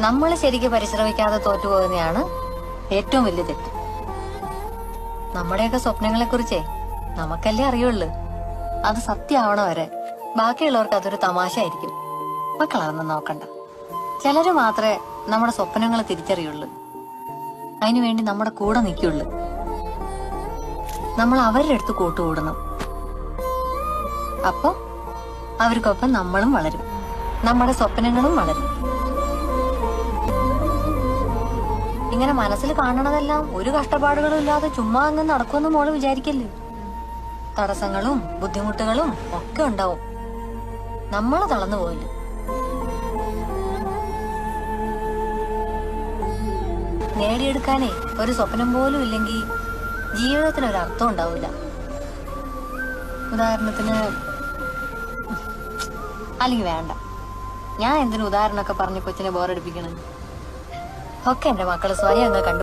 നമ്മൾ ശരിക്കും പരിശ്രമിക്കാതെ തോറ്റുപോകുന്നതാണ് ഏറ്റവും വലിയ തെറ്റ്. നമ്മുടെയൊക്കെ സ്വപ്നങ്ങളെ കുറിച്ചേ നമുക്കല്ലേ അറിയുള്ളൂ. അത് സത്യമാവണ വരെ ബാക്കിയുള്ളവർക്ക് അതൊരു തമാശ ആയിരിക്കും. മക്കളതൊന്നും നോക്കണ്ട. ചിലര് മാത്രമേ നമ്മുടെ സ്വപ്നങ്ങൾ തിരിച്ചറിയുള്ളൂ. അതിനുവേണ്ടി നമ്മുടെ കൂടെ നിൽക്കുള്ളൂ. നമ്മൾ അവരുടെ അടുത്ത് കൂട്ടുകൂടണം. അപ്പൊ അവർക്കൊപ്പം നമ്മളും വളരും, നമ്മുടെ സ്വപ്നങ്ങളും വളരും. ഇങ്ങനെ മനസ്സിൽ കാണണതെല്ലാം ഒരു കഷ്ടപ്പാടുകളും ഇല്ലാതെ ചുമ്മാ അങ്ങ് നടക്കുമെന്ന് മോള് വിചാരിക്കല്ലേ. തടസ്സങ്ങളും ബുദ്ധിമുട്ടുകളും ഒക്കെ ഉണ്ടാവും. നമ്മള് തളർന്നു പോയില്ല. നേടിയെടുക്കാനേ ഒരു സ്വപ്നം പോലും ഇല്ലെങ്കിൽ ജീവിതത്തിന് ഒരു അർത്ഥം ഉണ്ടാവില്ല. ഉദാഹരണത്തിന്, അല്ലെങ്കിൽ വേണ്ട, ഞാൻ എന്തിനു ഉദാഹരണമൊക്കെ പറഞ്ഞ് കൊച്ചിനെ ബോറടിപ്പിക്കണം. ഒക്കെ എന്റെ മക്കള് സ്വയം അങ്ങ് കണ്ടു.